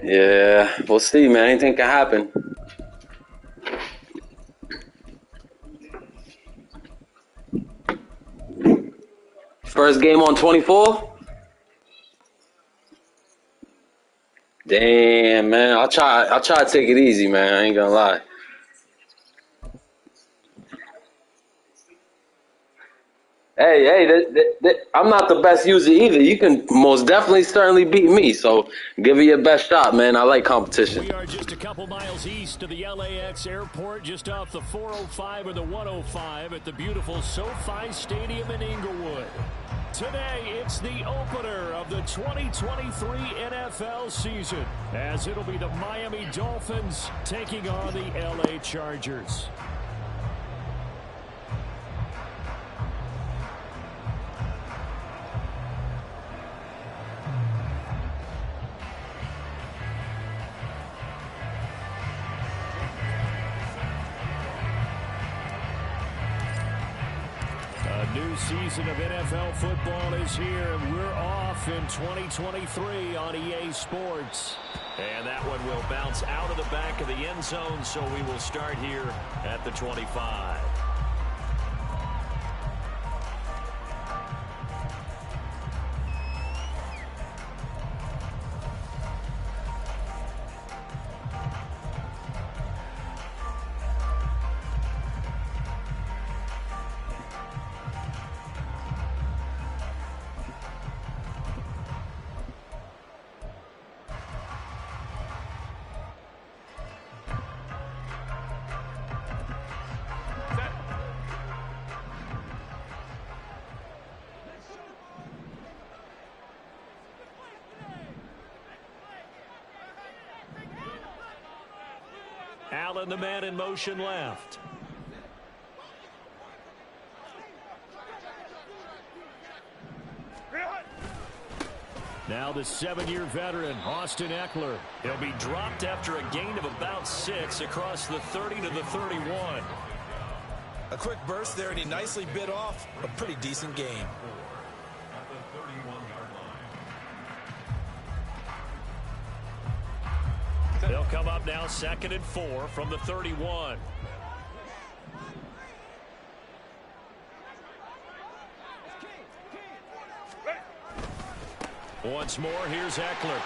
Yeah, we'll see, man. Anything can happen. First game on 24? Damn, man. I'll try to take it easy, man. I ain't gonna lie. Hey, I'm not the best user either. You can most definitely certainly beat me. So give it your best shot, man. I like competition. We are just a couple miles east of the LAX airport, just off the 405 or the 105 at the beautiful SoFi Stadium in Inglewood. Today, it's the opener of the 2023 NFL season, as it'll be the Miami Dolphins taking on the LA Chargers. New season of NFL football is here, and we're off in 2023 on EA Sports. And that one will bounce out of the back of the end zone, so we will start here at the 25. Allen, the man in motion left. Now the 7-year veteran, Austin Ekeler. He'll be dropped after a gain of about 6 across the 30 to the 31. A quick burst there, and he nicely bit off a pretty decent game. They'll come up now 2nd and 4 from the 31. Once more, here's Ekeler.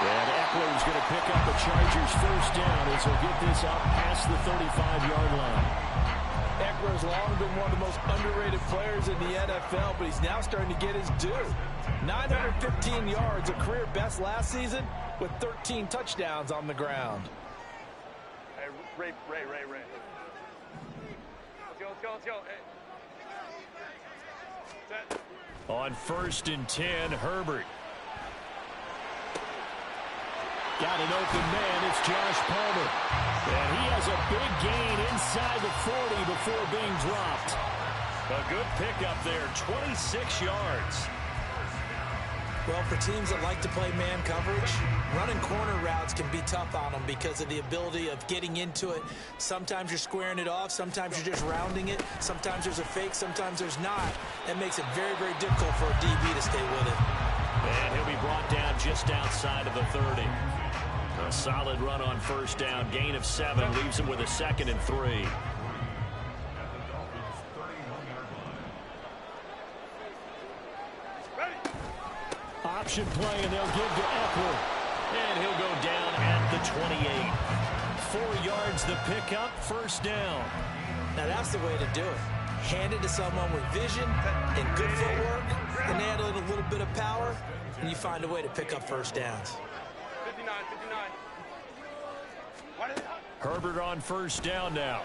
And Ekeler's going to pick up the Chargers' first down as he'll get this up past the 35-yard line. Ekeler's long been one of the most underrated players in the NFL, but he's now starting to get his due. 915 yards, a career best last season, with 13 touchdowns on the ground. Hey, Ray. Let's go. Hey. Set. On 1st and 10, Herbert. Got an open man. It's Josh Palmer. And he has a big gain inside the 40 before being dropped. A good pickup there, 26 yards. Well, for teams that like to play man coverage, running corner routes can be tough on them because of the ability of getting into it. Sometimes you're squaring it off. Sometimes you're just rounding it. Sometimes there's a fake. Sometimes there's not. That makes it very, very difficult for a DB to stay with it. And he'll be brought down just outside of the 30. A solid run on 1st down. Gain of 7 leaves him with a 2nd and 3. Option play, and they'll give to Ekeler. And he'll go down at the 28. 4 yards the pickup, 1st down. Now that's the way to do it. Hand it to someone with vision and good footwork, and add a little bit of power, and you find a way to pick up 1st downs. 59. Herbert on 1st down now.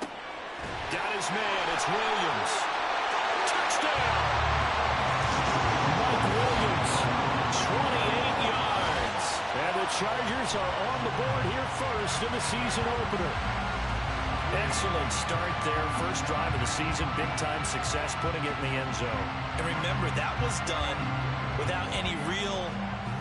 Got his man, it's Williams. Touchdown! Mike Williams, 28 yards. And the Chargers are on the board here first in the season opener. Excellent start there. First drive of the season. Big-time success putting it in the end zone. And remember, that was done without any real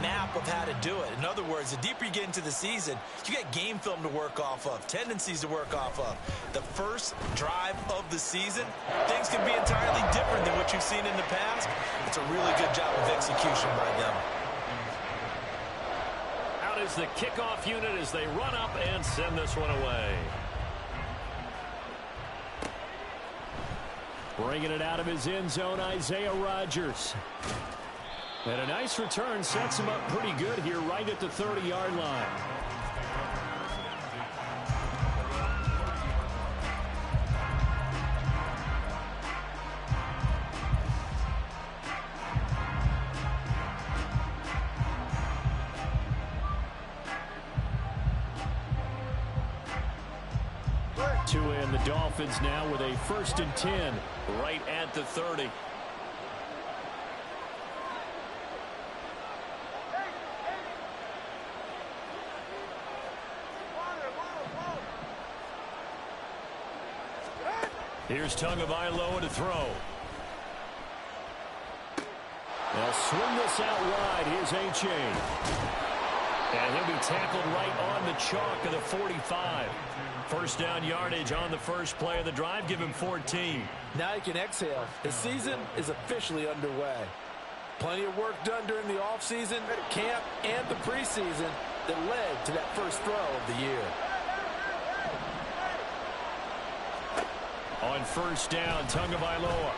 map of how to do it. In other words, the deeper you get into the season, you get game film to work off of, tendencies to work off of. The first drive of the season, things can be entirely different than what you've seen in the past. It's a really good job of execution by them. Out is the kickoff unit as they run up and send this one away. Bringing it out of his end zone, Isaiah Rodgers. And a nice return sets him up pretty good here right at the 30-yard line. And the Dolphins now with a 1st and 10 right at the 30. Here's Tagovailoa to throw. They'll swing this out wide. Here's H.A. And he'll be tackled right on the chalk of the 45. First down yardage on the first play of the drive. Give him 14. Now you can exhale. The season is officially underway. Plenty of work done during the offseason, camp, and the preseason that led to that first throw of the year. On first down, Tagovailoa.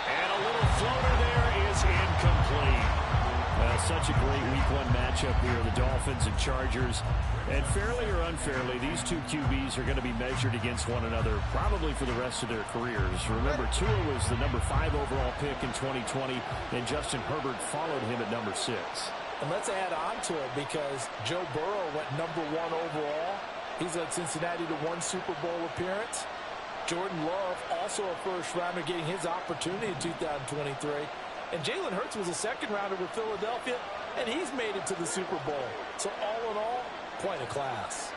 And a little floater there is incomplete. Such a great Week 1 matchup here, the Dolphins and Chargers. And fairly or unfairly, these two QBs are going to be measured against one another probably for the rest of their careers. Remember, Tua was the number 5 overall pick in 2020, and Justin Herbert followed him at number 6. And let's add on to it because Joe Burrow went number 1 overall. He's led Cincinnati to 1 Super Bowl appearance. Jordan Love, also a first-rounder, getting his opportunity in 2023. And Jalen Hurts was a second-rounder with Philadelphia, and he's made it to the Super Bowl. So all in all, quite a class.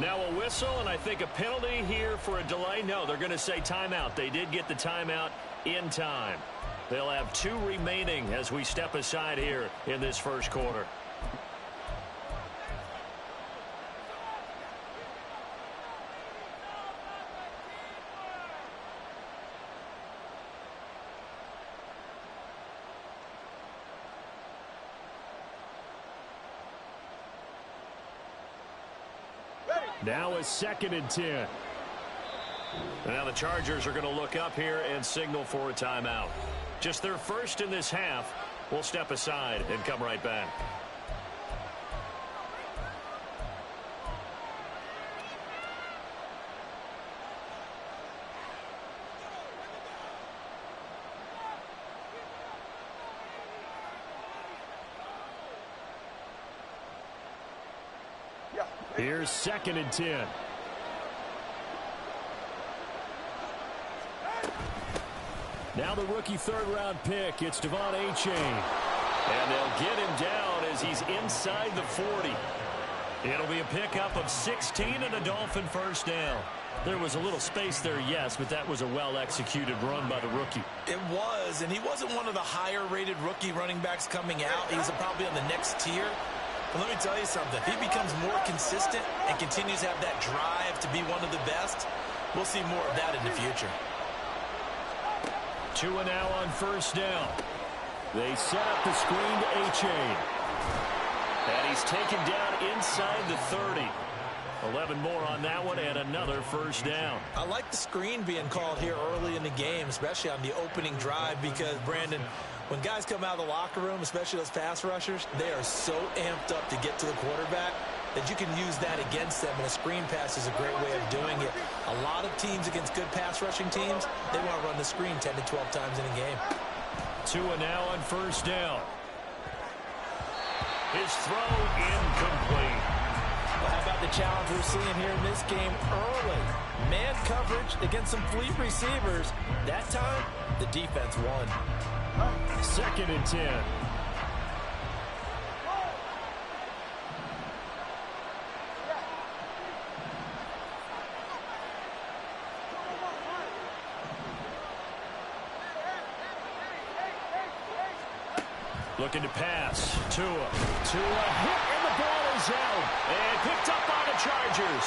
Now a whistle, and I think a penalty here for a delay. No, they're going to say timeout. They did get the timeout in time. They'll have 2 remaining as we step aside here in this first quarter. Now a 2nd and 10. Now the Chargers are going to look up here and signal for a timeout. Just their first in this half. We'll step aside and come right back. Here's 2nd and 10. Now the rookie 3rd-round pick. It's Devon Achane. And they'll get him down as he's inside the 40. It'll be a pickup of 16 and a Dolphin first down. There was a little space there, yes, but that was a well-executed run by the rookie. It was, and he wasn't one of the higher-rated rookie running backs coming out. He's probably on the next tier. But let me tell you something. If he becomes more consistent and continues to have that drive to be one of the best, we'll see more of that in the future. Tua now on first down. They set up the screen to Achane. And he's taken down inside the 30. 11 more on that one and another first down. I like the screen being called here early in the game, especially on the opening drive, because, Brandon, when guys come out of the locker room, especially those pass rushers, they are so amped up to get to the quarterback that you can use that against them, and a screen pass is a great way of doing it. A lot of teams against good pass rushing teams, they want to run the screen 10 to 12 times in a game. Tua now on first down. His throw incomplete. Well, how about the challenge we're seeing here in this game early? Man coverage against some fleet receivers. That time, the defense won. 2nd and 10. Looking to pass. Tua hit, and the ball is out. And picked up by the Chargers.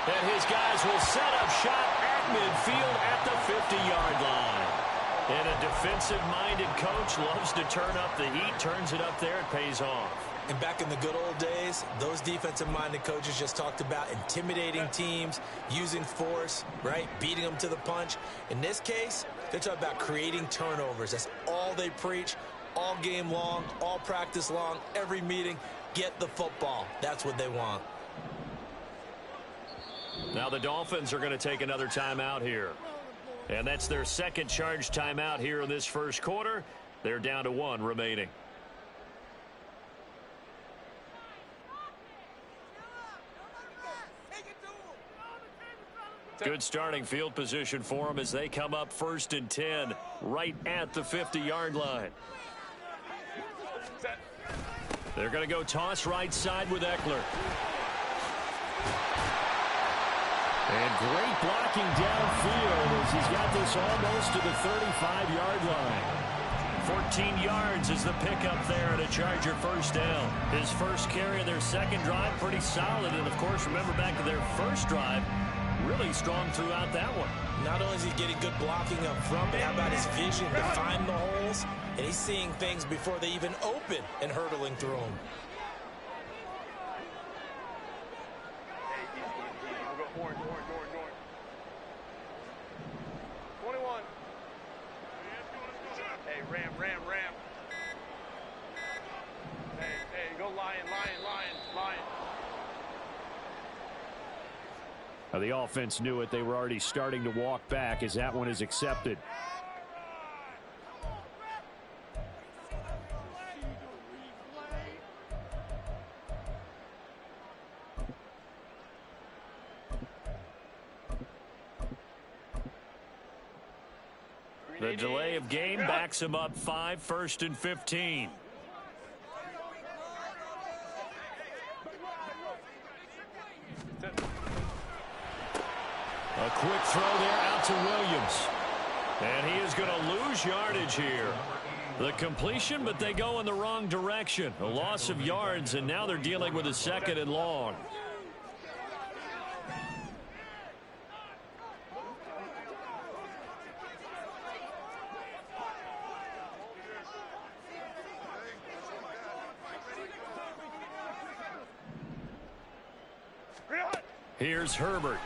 And his guys will set up shop at midfield at the 50-yard line. And a defensive-minded coach loves to turn up the heat, turns it up there, it pays off. And back in the good old days, those defensive-minded coaches just talked about intimidating teams, using force, right, beating them to the punch. In this case, they're talking about creating turnovers. That's all they preach, all game long, all practice long, every meeting. Get the football. That's what they want. Now the Dolphins are going to take another timeout here. And that's their second charge timeout here in this first quarter. They're down to 1 remaining. Good starting field position for them as they come up 1st and 10 right at the 50-yard line. They're going to go toss right side with Eckler. And great blocking downfield as he's got this almost to the 35-yard line. 14 yards is the pickup there and a Charger first down. His first carry of their second drive, pretty solid. And, of course, remember back to their first drive, really strong throughout that one. Not only is he getting good blocking up front, but how about his vision to find the holes? And he's seeing things before they even open and hurdling through them. We'll go orange. 21. Hey, ram. Hey, go lion. Now the offense knew it. They were already starting to walk back as that one is accepted. The delay of game backs him up 5, 1st and 15. A quick throw there out to Williams. And he is going to lose yardage here. The completion, but they go in the wrong direction. A loss of yards, and now they're dealing with a 2nd and long. Here's Herbert.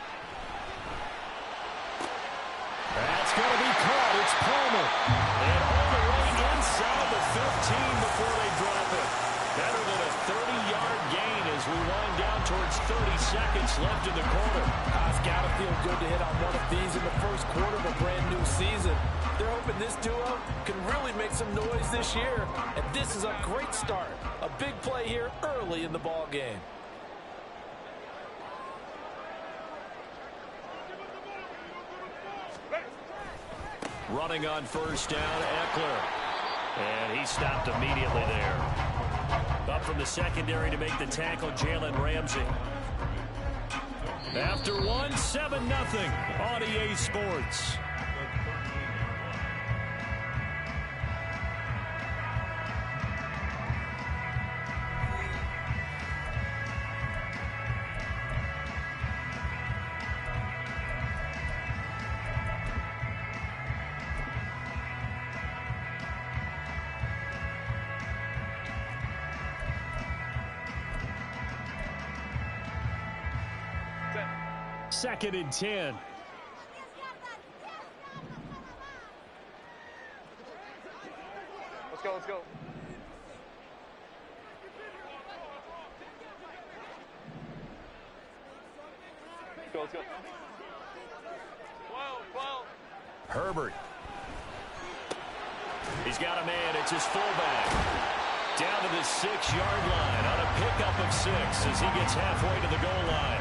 That's going to be caught. It's Palmer. And all the way inside the 15 before they drop it. Better than a 30-yard gain as we wind down towards 30 seconds left in the quarter. It's got to feel good to hit on one of these in the first quarter of a brand-new season. They're hoping this duo can really make some noise this year. And this is a great start. A big play here early in the ball game. Running on first down, Eckler. And he stopped immediately there. Up from the secondary to make the tackle, Jalen Ramsey. After one, 7-0 on EA Sports. Second and 10. Let's go. Let's go. Let's go. 12. Herbert. He's got a man. It's his fullback. Down to the 6-yard line on a pickup of 6 as he gets halfway to the goal line.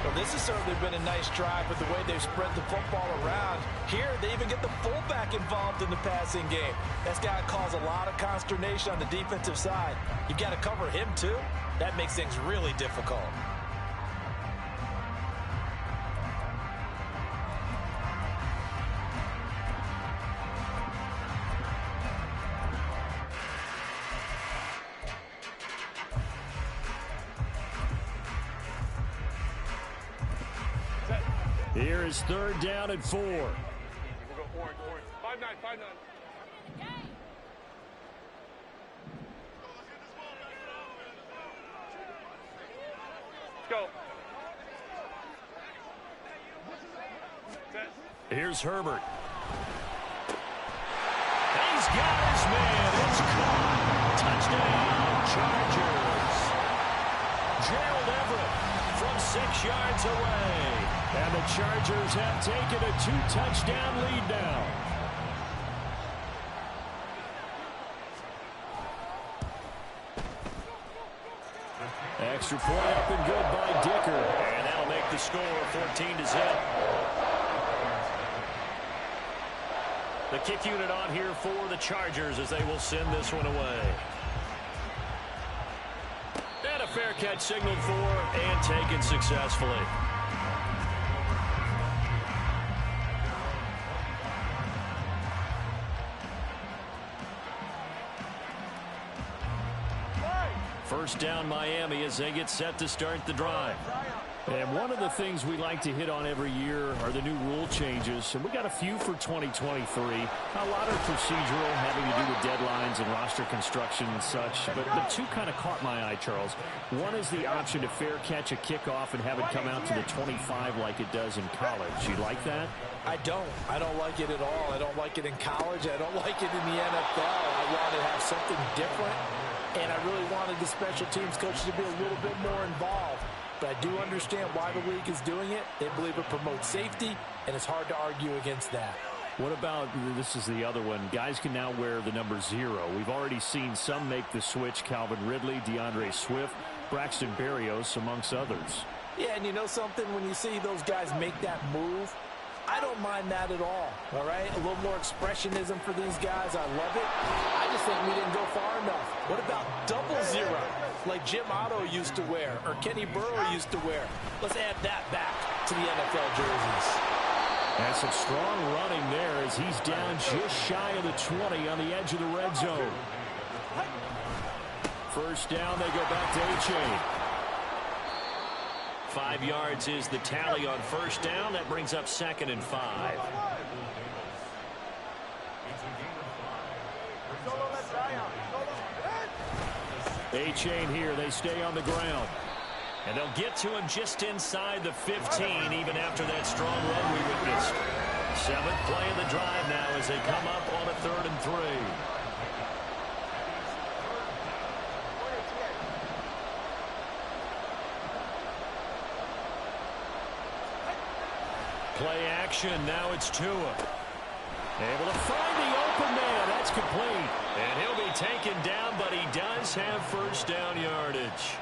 Well, this has certainly been a nice drive with the way they've spread the football around. Here, they even get the fullback involved in the passing game. That's got to cause a lot of consternation on the defensive side. You've got to cover him, too. That makes things really difficult. Here is third down and 4. We'll go orange. 5-9, 5-9. Let's go. Set. Here's Herbert. He's got his man. It's caught. Touchdown, Chargers. Gerald Everett from 6 yards away. And the Chargers have taken a 2-touchdown lead now. Extra point up and good by Dicker. And that'll make the score 14-0. The kick unit on here for the Chargers as they will send this one away. And a fair catch signaled for and taken successfully. First down Miami as they get set to start the drive. And one of the things we like to hit on every year are the new rule changes. And we got a few for 2023. A lot are procedural, having to do with deadlines and roster construction and such. But two kind of caught my eye, Charles. One is the option to fair catch a kickoff and have it come out to the 25 like it does in college. You like that? I don't. I don't like it at all. I don't like it in college. I don't like it in the NFL. I want to have something different. And I really wanted the special teams coach to be a little bit more involved. But I do understand why the league is doing it. They believe it promotes safety, and it's hard to argue against that. What about, this is the other one, guys can now wear the number 0. We've already seen some make the switch, Calvin Ridley, DeAndre Swift, Braxton Berrios, amongst others. Yeah, and you know something? When you see those guys make that move, I don't mind that at all right? A little more expressionism for these guys. I love it. I just think we didn't go far enough. What about double 0, like Jim Otto used to wear or Kenny Burrow used to wear? Let's add that back to the NFL jerseys. And some strong running there as he's down just shy of the 20 on the edge of the red zone. First down, they go back to A-Chain. 5 yards is the tally on first down. That brings up 2nd and 5. A-Chain here. They stay on the ground. And they'll get to him just inside the 15, even after that strong run we witnessed. 7th play of the drive now as they come up on a 3rd and 3. Play action. Now it's Tua. Able to find the open man. That's complete. And he'll be taken down, but he does have first down yardage.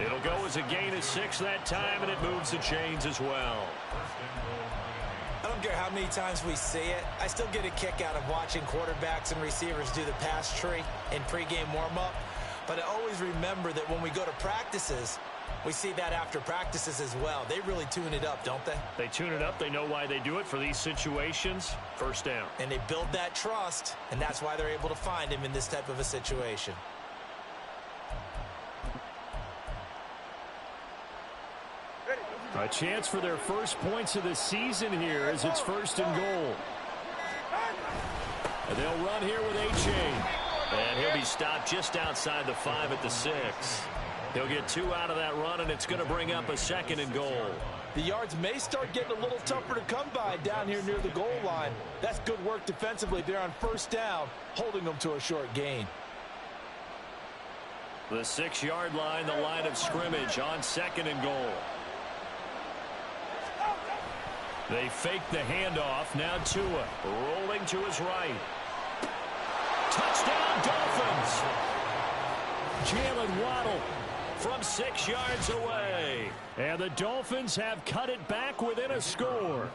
It'll go as a gain of 6 that time, and it moves the chains as well. I don't care how many times we say it. I still get a kick out of watching quarterbacks and receivers do the pass tree in pregame warm-up. But I always remember that when we go to practices, we see that after practices as well. They really tune it up, don't they? They tune it up. They know why they do it for these situations. First down. And they build that trust, and that's why they're able to find him in this type of a situation. A chance for their first points of the season here as it's 1st and goal. And they'll run here with A-Chain. And he'll be stopped just outside the 5 at the 6. He'll get 2 out of that run, and it's going to bring up a 2nd and goal. The yards may start getting a little tougher to come by down here near the goal line. That's good work defensively there on first down, holding them to a short gain. The 6-yard line, the line of scrimmage on 2nd and goal. They fake the handoff. Now Tua rolling to his right. Touchdown, Dolphins! Jalen Waddle from 6 yards away. And the Dolphins have cut it back within a score.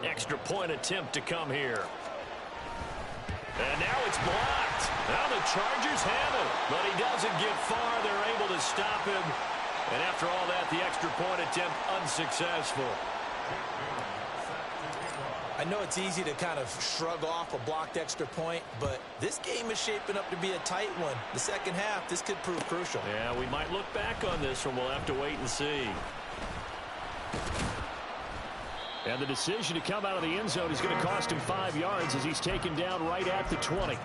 Extra point attempt to come here. And now it's blocked. Now the Chargers have it. But he doesn't get far. They're able to stop him. And after all that, the extra point attempt unsuccessful. I know it's easy to kind of shrug off a blocked extra point, but this game is shaping up to be a tight one. The second half, this could prove crucial. Yeah, we might look back on this one. We'll have to wait and see. And the decision to come out of the end zone is going to cost him 5 yards as he's taken down right at the 20.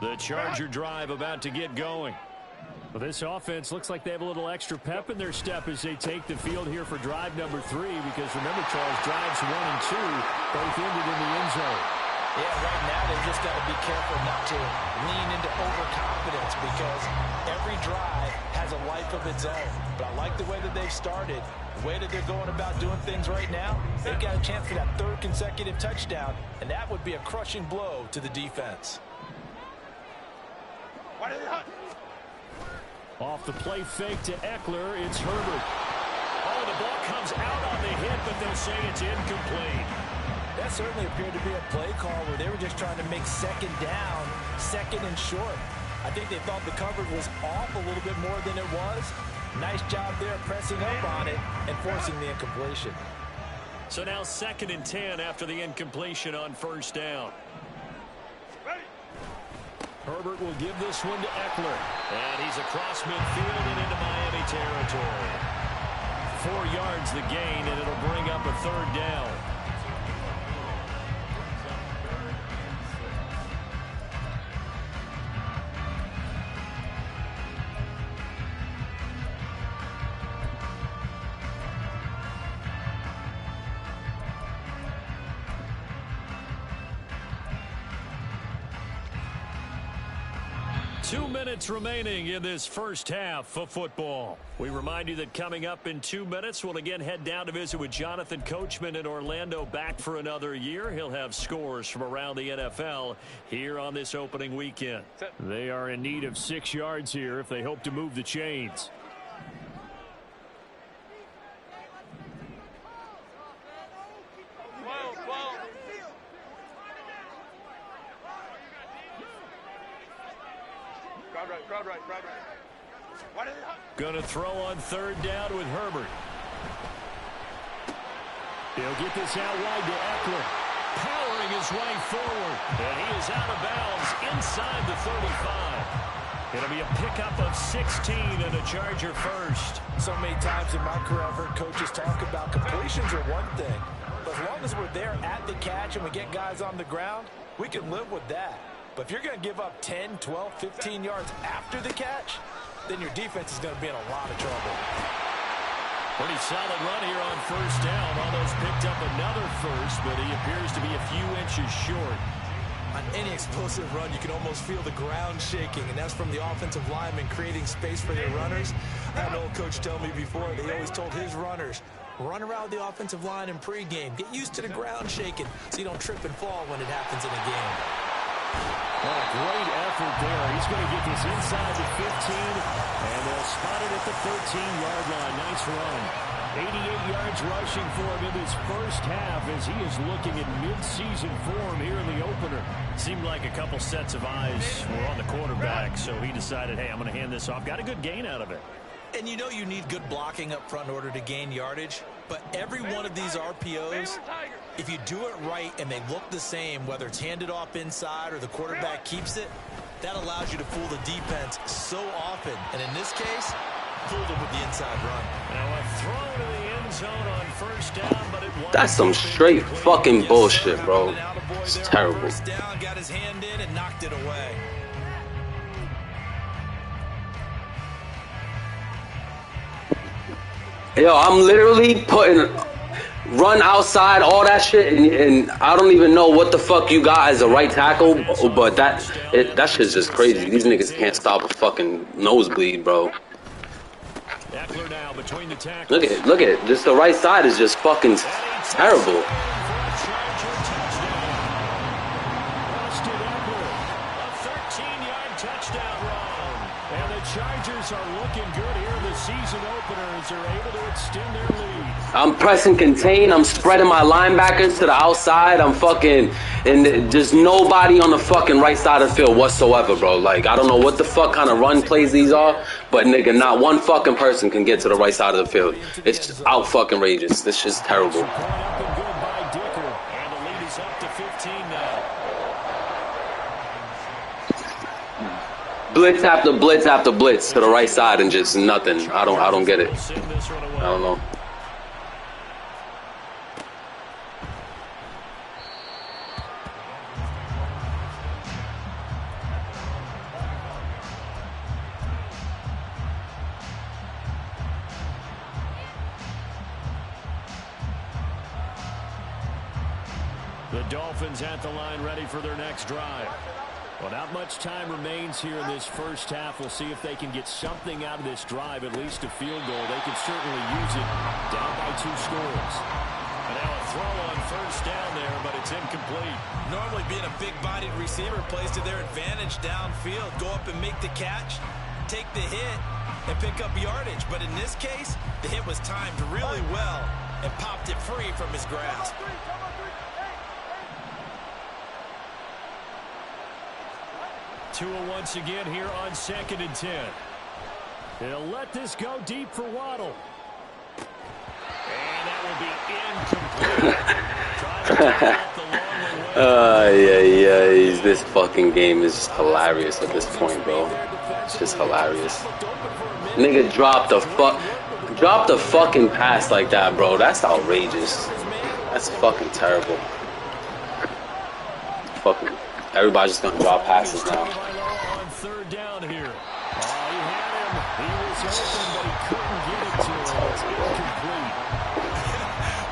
The Charger drive about to get going. Well, this offense looks like they have a little extra pep in their step as they take the field here for drive number 3, because remember, Charles, drives 1 and 2 both ended in the end zone. Yeah, right now they've just got to be careful not to lean into overconfidence, because every drive has a life of its own. But I like the way that they've started, the way that they're going about doing things right now. They've got a chance for that 3rd consecutive touchdown, and that would be a crushing blow to the defense. Off the play fake to Eckler, it's Herbert. Oh, the ball comes out on the hit, but they'll say it's incomplete. That certainly appeared to be a play call where they were just trying to make second down, second and short. I think they thought the coverage was off a little bit more than it was. Nice job there pressing up on it and forcing the incompletion. So now 2nd and 10 after the incompletion on 1st down. Herbert will give this one to Eckler. And he's across midfield and into Miami territory. 4 yards the gain, and it'll bring up a 3rd down. Two minutes remaining in this first half of football. We remind you that coming up in 2 minutes, we'll again head down to visit with Jonathan Coachman in Orlando, back for another year. He'll have scores from around the NFL here on this opening weekend. They are in need of 6 yards here if they hope to move the chains. Going to throw on 3rd down with Herbert. He'll get this out wide to Eckler. Powering his way forward. And he is out of bounds inside the 35. It'll be a pickup of 16 and a Charger first. So many times in my career I've heard coaches talk about completions are one thing. But as long as we're there at the catch and we get guys on the ground, we can live with that. But if you're going to give up 10, 12, 15 yards after the catch, then your defense is going to be in a lot of trouble. Pretty solid run here on 1st down. Almost picked up another first, but he appears to be a few inches short. On any explosive run, you can almost feel the ground shaking, and that's from the offensive linemen creating space for their runners. I had an old coach tell me before, they always told his runners, run around the offensive line in pregame. Get used to the ground shaking so you don't trip and fall when it happens in a game. Oh, great effort there. He's going to get this inside the 15, and they'll spot it at the 13-yard line. Nice run. 88 yards rushing for him in this first half as he is looking at mid-season form here in the opener. Seemed like a couple sets of eyes were on the quarterback, so he decided, hey, I'm going to hand this off. Got a good gain out of it. And you know you need good blocking up front in order to gain yardage, but every one of these RPOs, if you do it right and they look the same, whether it's handed off inside or the quarterback keeps it, that allows you to fool the defense so often. And in this case, fooled them with the inside run. Now a throw to the end zone on 1st down, but it was That's some straight fucking bullshit, bro. It's terrible. 1st down, got his hand in and knocked it away. Yo, I'm literally putting run outside, all that shit, and I don't even know what the fuck you got as a right tackle, but that shit's just crazy. These niggas can't stop a fucking nosebleed, bro. Eckler now between the tackles. Look at it. Just the right side is just fucking terrible. Austin Eckler, a 13-yard touchdown not wrong. And the Chargers are looking good here in the season opener as they're able to extend their lead. I'm pressing contain. I'm spreading my linebackers to the outside. I'm fucking, and there's nobody on the fucking right side of the field whatsoever, bro. Like, I don't know what the fuck kind of run plays these are, but nigga, not one fucking person can get to the right side of the field. It's just out fucking rageous. This shit's terrible. Up and good by Dicker. And the lead is up to 15 now. Blitz after blitz after blitz to the right side and just nothing. I don't get it. I don't know. The Dolphins at the line ready for their next drive. Well, not much time remains here in this first half. We'll see if they can get something out of this drive, at least a field goal. They can certainly use it down by 2 scores. And now a throw on first down there, but it's incomplete. Normally being a big-bodied receiver plays to their advantage downfield. Go up and make the catch, take the hit, and pick up yardage. But in this case, the hit was timed really well and popped it free from his grasp. Tua once again here on 2nd and 10. He'll let this go deep for Waddle. And that will be incomplete. This fucking game is just hilarious at this point, bro. It's just hilarious. Nigga dropped the fucking pass like that, bro. That's outrageous. That's fucking terrible. Fucking. Everybody's just gonna drop passes now. On 3rd down here. He had him. He was open, but he couldn't get it to him. It's incomplete.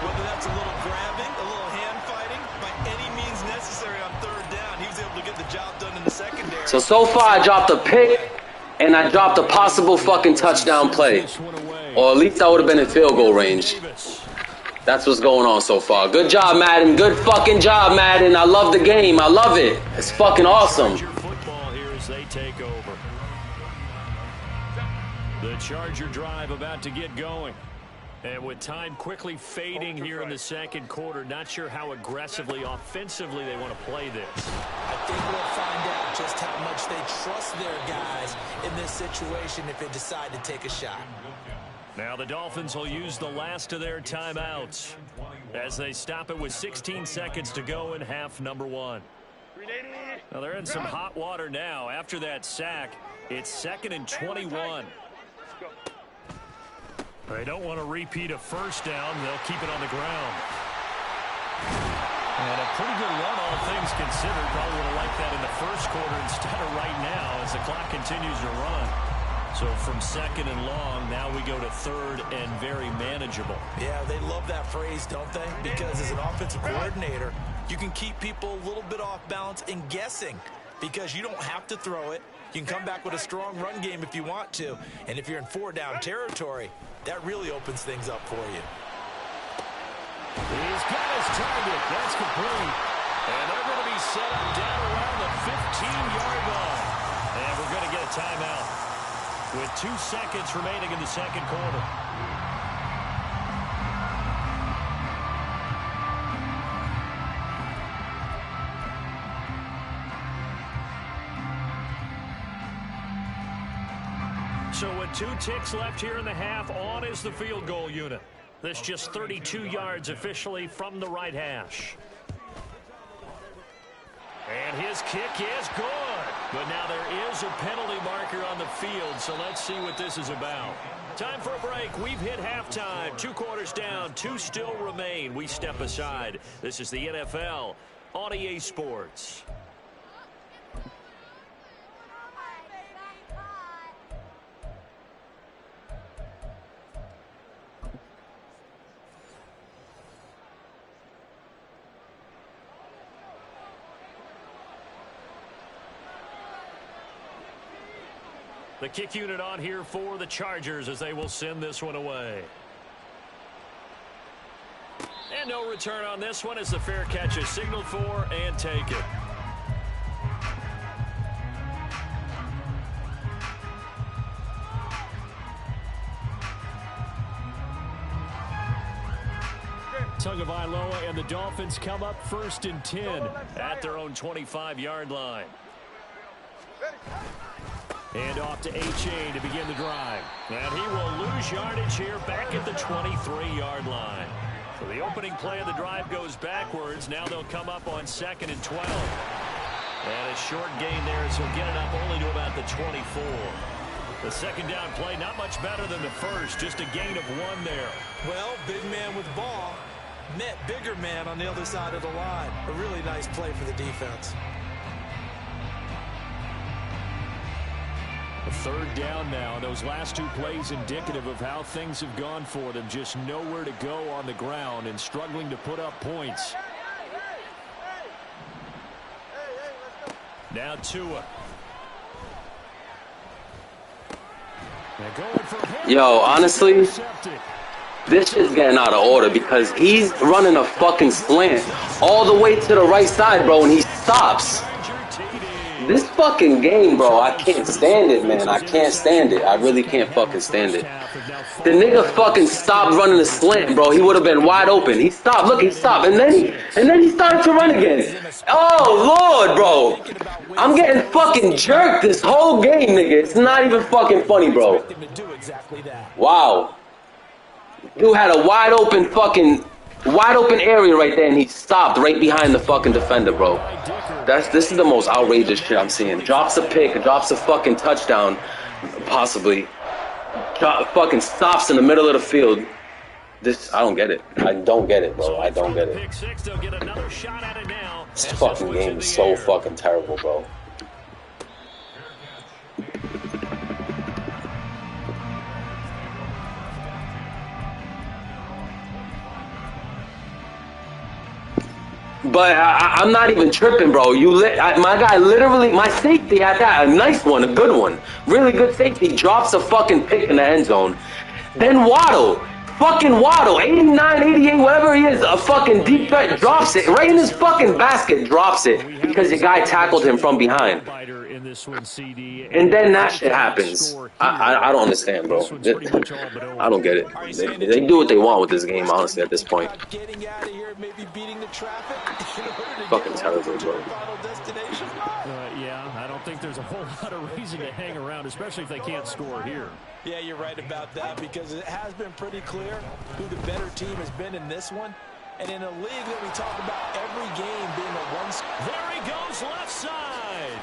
Whether that's a little grabbing, a little hand fighting, by any means necessary on 3rd down, he was able to get the job done in the secondary. So far I dropped a pick and I dropped a possible fucking touchdown play. Or at least I would have been in field goal range. That's what's going on so far. Good job, Madden. Good fucking job, Madden. I love the game. I love it. It's fucking awesome. Football here as they take over. The Charger drive about to get going. And with time quickly fading here in the second quarter, not sure how aggressively, offensively they want to play this. I think we'll find out just how much they trust their guys in this situation if they decide to take a shot. Now the Dolphins will use the last of their timeouts as they stop it with 16 seconds to go in half number 1. Now they're in some hot water now. After that sack, it's 2nd and 21. They don't want to repeat a first down. They'll keep it on the ground. And a pretty good run, all things considered. Probably would have liked that in the first quarter instead of right now as the clock continues to run. So from 2nd and long, now we go to 3rd and very manageable. Yeah, they love that phrase, don't they? Because as an offensive coordinator, you can keep people a little bit off balance and guessing because you don't have to throw it. You can come back with a strong run game if you want to. And if you're in 4-down territory, that really opens things up for you. He's got his target. That's complete. And they're going to be set up down around the 15-yard line. And we're going to get a timeout with 2 seconds remaining in the second quarter. So with 2 ticks left here in the half, on is the field goal unit. This just 32 yards officially from the right hash. And his kick is good. But now there is a penalty marker on the field, so let's see what this is about. Time for a break. We've hit halftime. 2 quarters down, 2 still remain. We step aside. This is the NFL on EA Sports. The kick unit on here for the Chargers as they will send this one away. And no return on this one as the fair catch is signaled for and taken. Tagovailoa and the Dolphins come up 1st and 10 at their own 25-yard line. And off to A-Chain to begin the drive. And he will lose yardage here back at the 23-yard line. So the opening play of the drive goes backwards. Now they'll come up on 2nd and 12. And a short gain there as he'll get it up only to about the 24. The second down play not much better than the first. Just a gain of 1 there. Well, big man with ball met bigger man on the other side of the line. A really nice play for the defense. A 3rd down now. Those last 2 plays indicative of how things have gone for them. Just nowhere to go on the ground and struggling to put up points. Now Tua. Yo, honestly, this shit's getting out of order because he's running a fucking slant all the way to the right side, bro, and he stops. This fucking game, bro, I can't stand it, man. I can't stand it. I really can't fucking stand it. The nigga fucking stopped running the slant, bro. He would have been wide open. He stopped. Look, he stopped. And then he started to run again. Oh, Lord, bro. I'm getting fucking jerked this whole game, nigga. It's not even fucking funny, bro. Wow. Dude had a wide open area right there, and he stopped right behind the fucking defender, bro. This is the most outrageous shit I'm seeing. Drops a pick, drops a fucking touchdown, possibly. Fucking stops in the middle of the field. I don't get it. I don't get it, bro. I don't get it. This fucking game is so fucking terrible, bro. But I'm not even tripping, bro. My guy literally, my safety had that, a nice one, a good one. Really good safety, drops a fucking pick in the end zone. Then fucking Waddle, 89, 88, whatever he is, a fucking deep threat, drops it right in his fucking basket, drops it because the guy tackled him from behind. And then that shit happens. I don't understand, bro. I don't get it. They do what they want with this game, honestly, at this point. Fucking terrible, bro. Yeah, I don't think there's a whole lot of reason to hang around, especially if they can't score here. Yeah, you're right about that because it has been pretty clear who the better team has been in this one. And in a league that we talk about every game being a one. There he goes left side.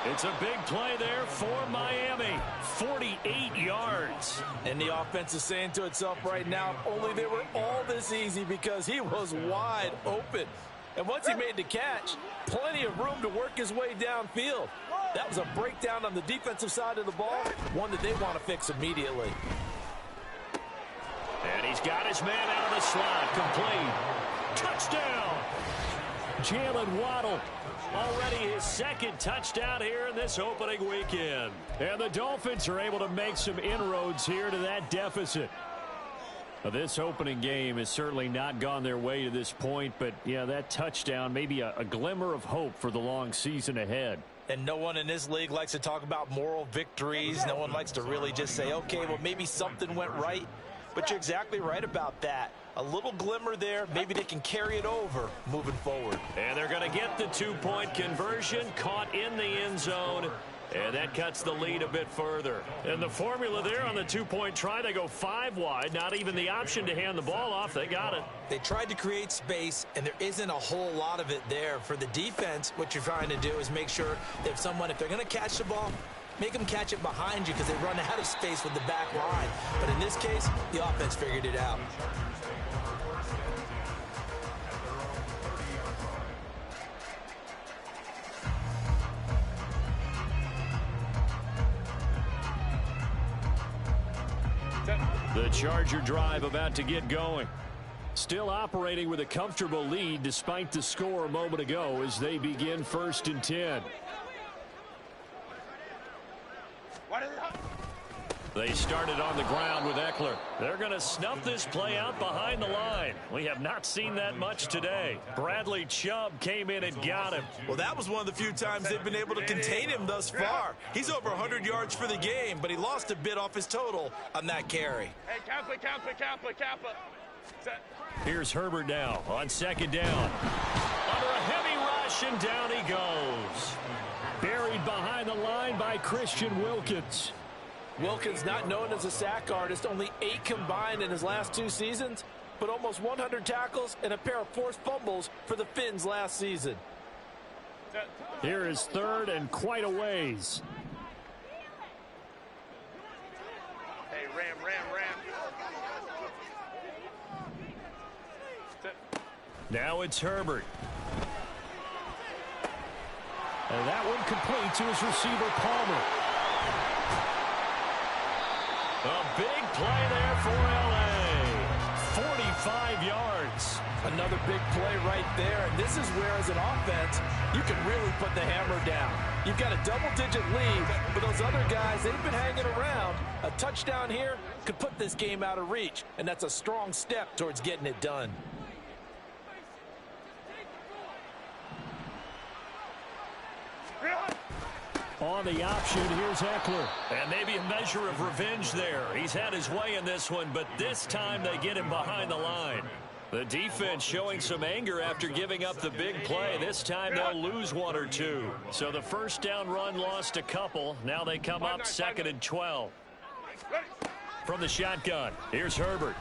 It's a big play there for Miami. 48 yards. And the offense is saying to itself right now, only they were all this easy because he was wide open. And once he made the catch, plenty of room to work his way downfield. That was a breakdown on the defensive side of the ball, one that they want to fix immediately. And he's got his man out of the slot. Complete. Touchdown. Jalen Waddle. Already his 2nd touchdown here in this opening weekend. And the Dolphins are able to make some inroads here to that deficit. Now, this opening game has certainly not gone their way to this point, but yeah, that touchdown may be a glimmer of hope for the long season ahead. And no one in this league likes to talk about moral victories. No one likes to really just say, okay, well, maybe something went right. But you're exactly right about that. A little glimmer there. Maybe they can carry it over moving forward. And they're going to get the 2-point conversion, caught in the end zone. And that cuts the lead a bit further. And the formula there on the 2-point try, they go 5 wide. Not even the option to hand the ball off. They got it. They tried to create space, and there isn't a whole lot of it there. For the defense, what you're trying to do is make sure that if they're going to catch the ball, make them catch it behind you because they run out of space with the back line. But in this case, the offense figured it out. The Charger drive about to get going. Still operating with a comfortable lead despite the score a moment ago as they begin 1st and 10. They started on the ground with Eckler. They're going to snuff this play out behind the line. We have not seen that much today. Bradley Chubb came in and got him. Well, that was one of the few times they've been able to contain him thus far. He's over 100 yards for the game, but he lost a bit off his total on that carry. Hey, Kappa. Set. Here's Herbert now on second down. Under a heavy rush, and down he goes. Buried behind the line by Christian Wilkins. Wilkins, not known as a sack artist, only 8 combined in his last 2 seasons, but almost 100 tackles and a pair of forced fumbles for the Finns last season. Set. Here is third and quite a ways. Hey, ram. Set. Now it's Herbert. And that one complete to his receiver, Palmer. A big play there for L.A. 45 yards. Another big play right there, and this is where, as an offense, you can really put the hammer down. You've got a double-digit lead, but those other guys, they've been hanging around. A touchdown here could put this game out of reach, and that's a strong step towards getting it done. On the option, here's Eckler. And maybe a measure of revenge there. He's had his way in this one, but this time they get him behind the line. The defense showing some anger after giving up the big play. This time they'll lose 1 or 2. So the first down run lost a couple. Now they come up 2nd and 12. From the shotgun, here's Herbert.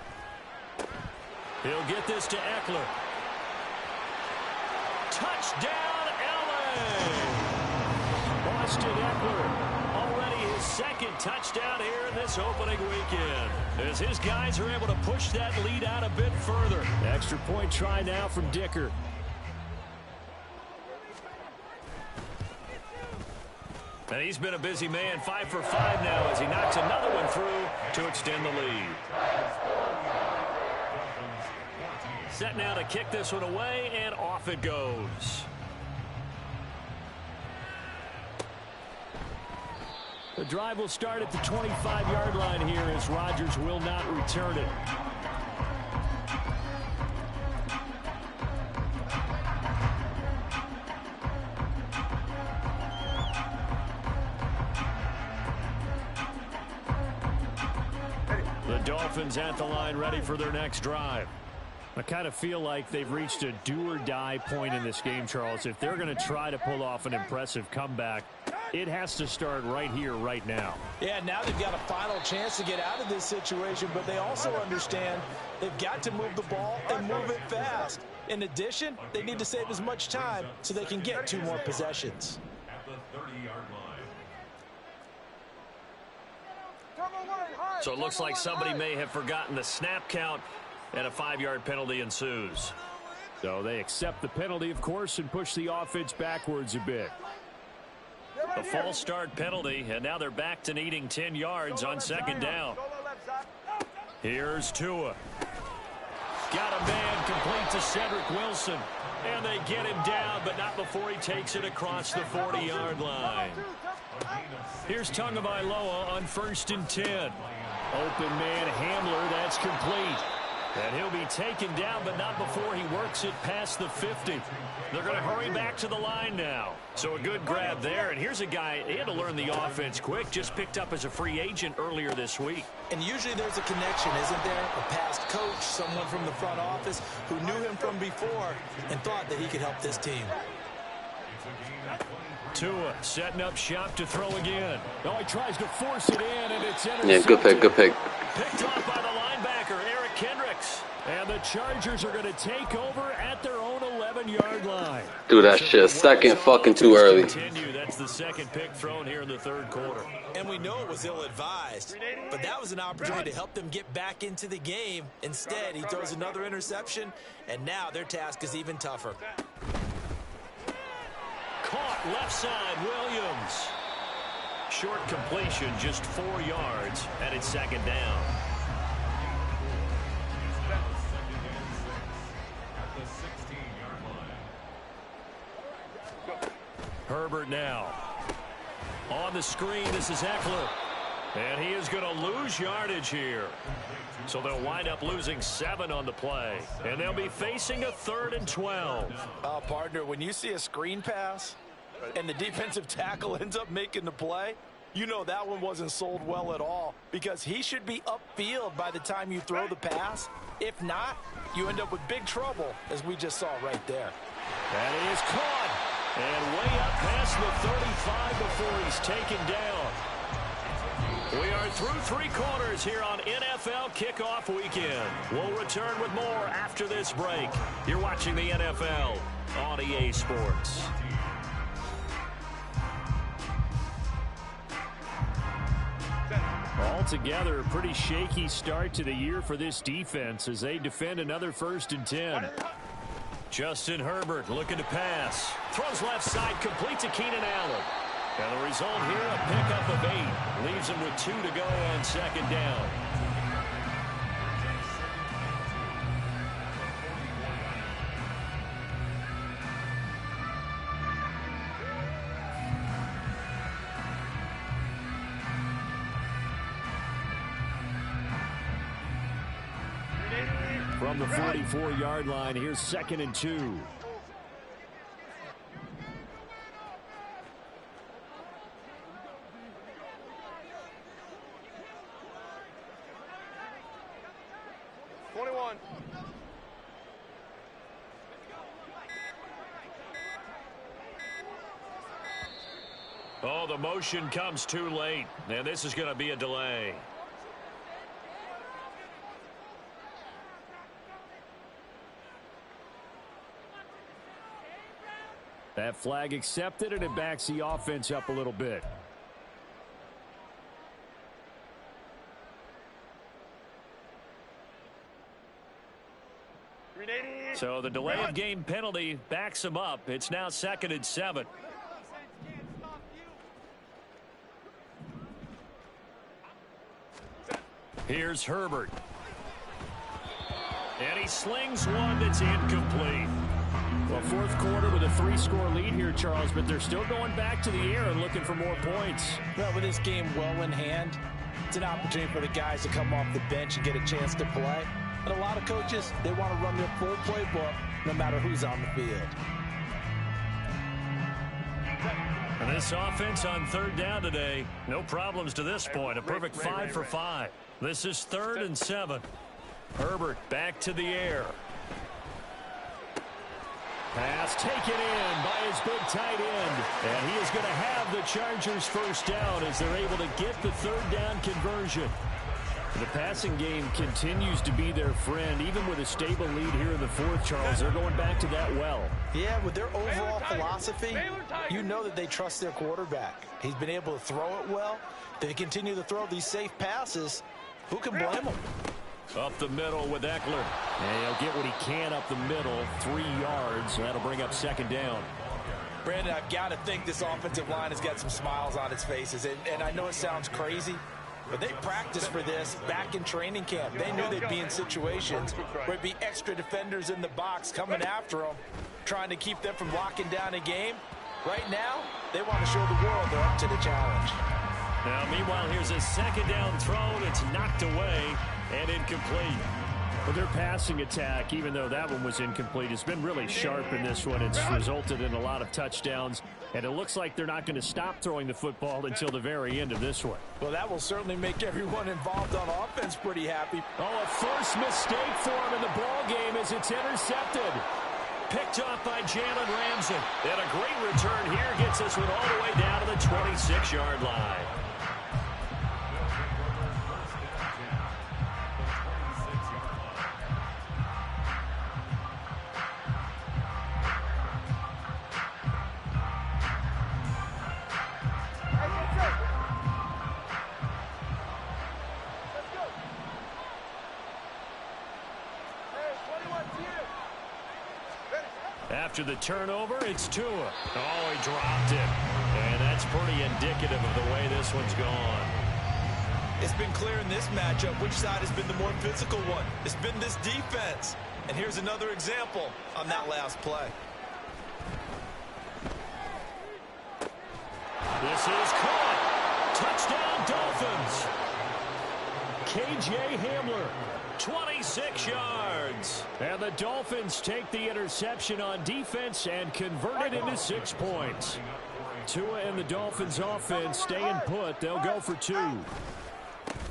He'll get this to Eckler. Touchdown, L.A. Austin Eckler, already his 2nd touchdown here in this opening weekend, as his guys are able to push that lead out a bit further. Extra point try now from Dicker. And he's been a busy man, 5 for 5 now as he knocks another one through to extend the lead. Set now to kick this one away, and off it goes. The drive will start at the 25-yard line here as Rodgers will not return it. The Dolphins at the line ready for their next drive. I kind of feel like they've reached a do-or-die point in this game, Charles. If they're going to try to pull off an impressive comeback, it has to start right here, right now. Yeah, now they've got a final chance to get out of this situation, but they also understand they've got to move the ball and move it fast. In addition, they need to save as much time so they can get 2 more possessions. At the 30-yard line. So it looks like somebody may have forgotten the snap count, and a 5-yard penalty ensues. So they accept the penalty, of course, and push the offense backwards a bit. A false start penalty, and now they're back to needing 10 yards on 2nd down. Here's Tua. Got a man complete to Cedric Wilson. And they get him down, but not before he takes it across the 40-yard line. Here's Tagovailoa on 1st and 10. Open man Hamler, that's complete. And he'll be taken down, but not before he works it past the 50. They're going to hurry back to the line now. So a good grab there. And here's a guy, he had to learn the offense quick, just picked up as a free agent earlier this week. And usually there's a connection, isn't there? A past coach, someone from the front office who knew him from before and thought that he could help this team. Tua setting up shop to throw again. Oh, he tries to force it in, and it's intercepted. Yeah, good pick, good pick. Picked off by the linebacker, Eric Kendricks. And the Chargers are going to take over at their own 11-yard line. Dude, that shit is second fucking too early. That's the 2nd pick thrown here in the 3rd quarter. And we know it was ill-advised, but that was an opportunity to help them get back into the game. Instead, he throws another interception, and now their task is even tougher. Caught left side, Williams. Short completion, just 4 yards, and it's 2nd down. Herbert now. On the screen, this is Eckler. And he is going to lose yardage here. So they'll wind up losing 7 on the play. And they'll be facing a 3rd and 12. Partner, when you see a screen pass and the defensive tackle ends up making the play, You know that one wasn't sold well at all because he should be upfield by the time you throw the pass. If not, you end up with big trouble, as we just saw right there. And he is caught. And way up past the 35 before he's taken down. We are through 3 quarters here on NFL Kickoff Weekend. We'll return with more after this break. You're watching the NFL on EA Sports. Altogether, a pretty shaky start to the year for this defense as they defend another 1st and 10. Justin Herbert looking to pass. Throws left side, complete to Keenan Allen. And the result here, a pickup of 8. Leaves him with 2 to go on 2nd down. From the 44-yard line, here's 2nd and 2. Oh, the motion comes too late, and this is going to be a delay. That flag accepted, and it backs the offense up a little bit. So the delay of game penalty backs him up. It's now 2nd and 7. Here's Herbert. And he slings one that's incomplete. Well, 4th quarter with a 3-score lead here, Charles, but they're still going back to the air and looking for more points. Well, with this game well in hand, it's an opportunity for the guys to come off the bench and get a chance to play. And a lot of coaches, they want to run their full playbook no matter who's on the field. And this offense on 3rd down today, no problems to this point. A perfect 5 for 5. This is 3rd and 7. Herbert back to the air. Pass taken in by his big tight end. And he is going to have the Chargers 1st down as they're able to get the 3rd down conversion. The passing game continues to be their friend, even with a stable lead here in the 4th, Charles. They're going back to that well. Yeah, with their overall philosophy, you know that they trust their quarterback. He's been able to throw it well. They continue to throw these safe passes. Who can blame them? Up the middle with Eckler. And he'll get what he can up the middle, 3 yards. That'll bring up 2nd down. Brandon, I've got to think this offensive line has got some smiles on its faces. And I know it sounds crazy, but they practiced for this back in training camp. They knew they'd be in situations where there'd be extra defenders in the box coming after them, trying to keep them from locking down a game. Right now, they want to show the world they're up to the challenge. Now, meanwhile, here's a 2nd down throw that's knocked away and incomplete. But their passing attack, even though that one was incomplete, has been really sharp in this one. It's resulted in a lot of touchdowns, and it looks like they're not going to stop throwing the football until the very end of this one. Well, that will certainly make everyone involved on offense pretty happy. Oh, a first mistake for him in the ball game as it's intercepted. Picked off by Jalen Ramsey. And a great return here gets this one all the way down to the 26-yard line. After the turnover, it's Tua. Oh, he dropped it. And that's pretty indicative of the way this one's gone. It's been clear in this matchup which side has been the more physical one. It's been this defense. And here's another example on that last play. This is caught. Touchdown, Dolphins. KJ Hamler. 26 yards. And the Dolphins take the interception on defense and convert it into 6 points. Tua and the Dolphins offense staying put. They'll go for 2.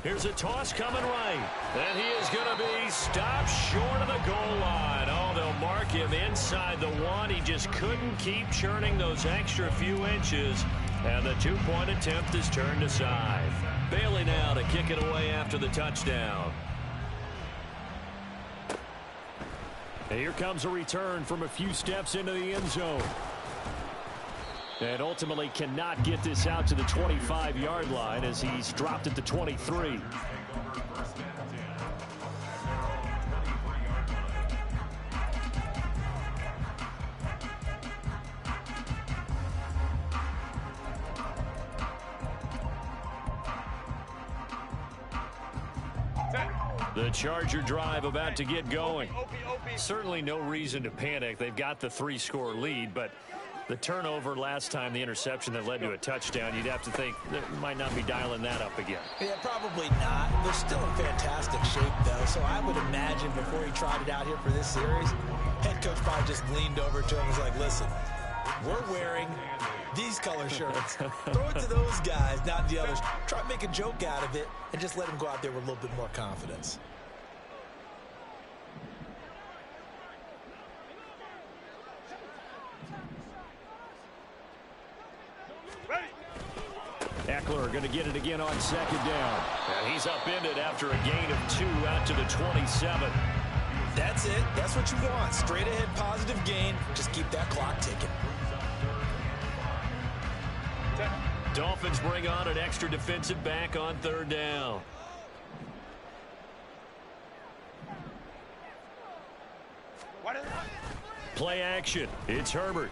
Here's a toss coming right. And he is going to be stopped short of the goal line. Oh, they'll mark him inside the 1. He just couldn't keep churning those extra few inches. And the 2-point attempt is turned aside. Bailey now to kick it away after the touchdown. And here comes a return from a few steps into the end zone. And ultimately cannot get this out to the 25-yard line as he's dropped at the 23. The Charger drive about to get going. Certainly no reason to panic. They've got the 3-score lead, but the turnover last time, the interception that led to a touchdown, you'd have to think they might not be dialing that up again. Yeah, probably not. They're still in fantastic shape, though, so I would imagine before he tried it out here for this series, head coach probably just leaned over to him and was like, listen, we're wearing these color shirts. Throw it to those guys, not the others. Try to make a joke out of it and just let them go out there with a little bit more confidence. Eckler going to get it again on 2nd down. And he's upended after a gain of 2 out to the 27. That's it. That's what you want. Straight ahead positive gain. Just keep that clock ticking. Dolphins bring on an extra defensive back on 3rd down. Play action. It's Herbert.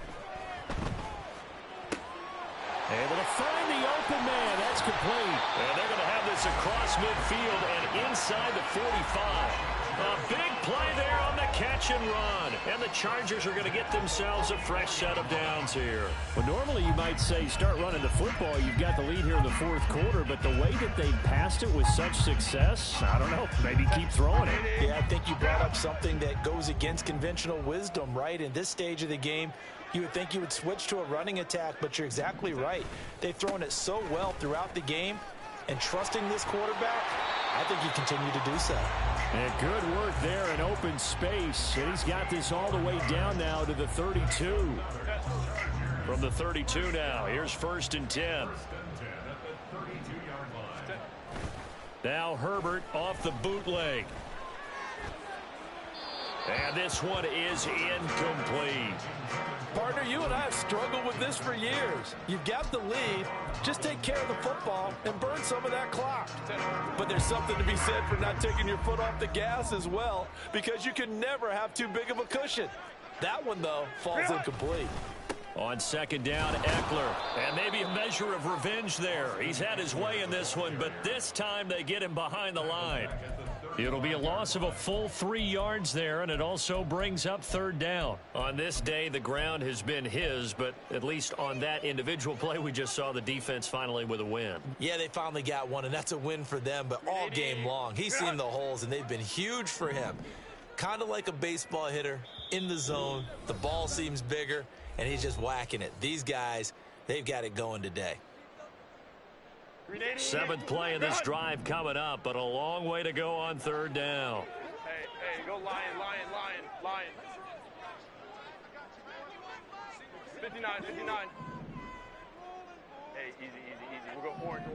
Able to find the open man. That's complete. And they're going to have this across midfield and inside the 45. A big play there on the catch and run. And the Chargers are going to get themselves a fresh set of downs here. Well, normally you might say start running the football. You've got the lead here in the 4th quarter. But the way that they passed it with such success, I don't know. Maybe keep throwing it. Yeah, I think you brought up something that goes against conventional wisdom, right? In this stage of the game, you would think you would switch to a running attack, but you're exactly right. They've thrown it so well throughout the game, and trusting this quarterback, I think you continue to do so. And good work there in open space. And he's got this all the way down now to the 32. From the 32 now, here's 1st and 10. Now Herbert off the bootleg. And this one is incomplete. Partner, you and I have struggled with this for years. You've got the lead. Just take care of the football and burn some of that clock. But there's something to be said for not taking your foot off the gas as well, because you can never have too big of a cushion. That one, though, falls incomplete. On 2nd down, Eckler. And maybe a measure of revenge there. He's had his way in this one, but this time they get him behind the line. It'll be a loss of a full 3 yards there, and it also brings up 3rd down. On this day, the ground has been his, but at least on that individual play, we just saw the defense finally with a win. Yeah, they finally got one, and that's a win for them, but all game long, he's seen the holes, and they've been huge for him. Kind of like a baseball hitter in the zone. The ball seems bigger, and he's just whacking it. These guys, they've got it going today. 7th play of this drive coming up, but a long way to go on 3rd down. Hey, go Lion. 59. Hey, easy. We'll go orange.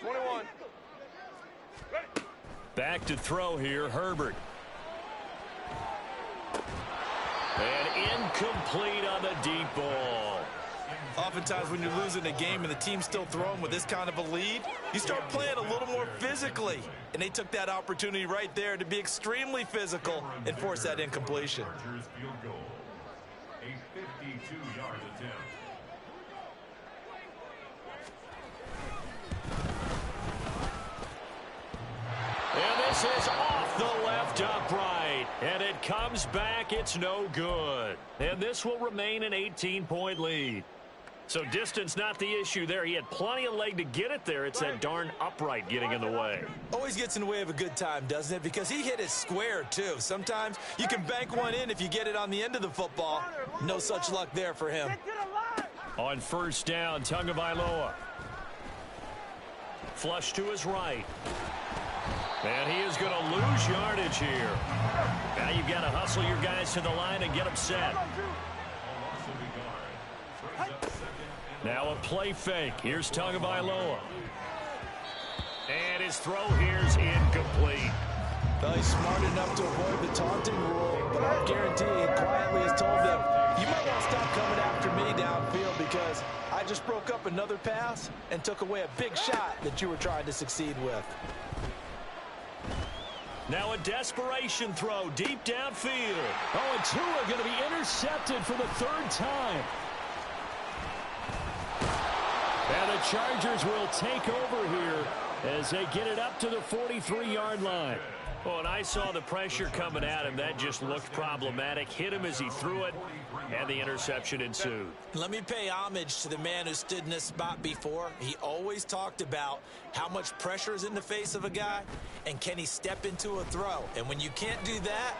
21. Ready. Back to throw here, Herbert. And incomplete on the deep ball. Oftentimes when you're losing a game and the team's still throwing with this kind of a lead, you start playing a little more physically. And they took that opportunity right there to be extremely physical and force that incompletion. A 52-yard attempt. And this is off the left upright. And it comes back. It's no good. And this will remain an 18-point lead. So distance not the issue there. He had plenty of leg to get it there. It's that darn upright getting in the way. Always gets in the way of a good time, doesn't it? Because he hit it square, too. Sometimes you can bank one in if you get it on the end of the football. No such luck there for him. On first down, Tagovailoa. Flush to his right. And he is going to lose yardage here. Now you've got to hustle your guys to the line and get them set. Now a play fake. Here's Tagovailoa. And his throw here's incomplete. Well, he's smart enough to avoid the taunting rule, but I guarantee he quietly has told them, you might want to stop coming after me downfield because I just broke up another pass and took away a big shot that you were trying to succeed with. Now a desperation throw deep downfield. Oh, and Tua going to be intercepted for the third time. And the Chargers will take over here as they get it up to the 43-yard line. Well, and I saw the pressure coming at him. That just looked problematic. Hit him as he threw it, and the interception ensued. Let me pay homage to the man who stood in this spot before. He always talked about how much pressure is in the face of a guy, and can he step into a throw. And when you can't do that,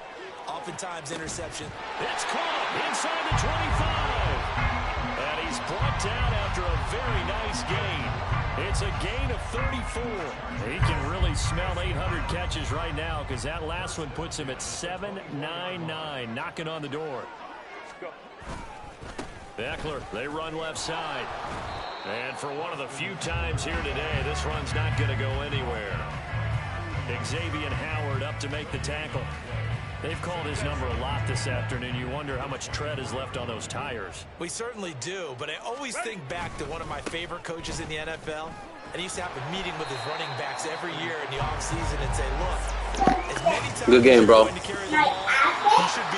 oftentimes interception. It's caught inside the 25. And he's brought down after a very nice gain. It's a gain of 34. He can really smell 800 catches right now because that last one puts him at 799, knocking on the door. Eckler, they run left side. And for one of the few times here today, this run's not going to go anywhere. Xavier Howard up to make the tackle. They've called his number a lot this afternoon. You wonder how much tread is left on those tires. We certainly do, but I always think back to one of my favorite coaches in the NFL. And he used to have a meeting with his running backs every year in the offseason and say, look, as many times Good game, bro. as you're going to carry the ball, you should be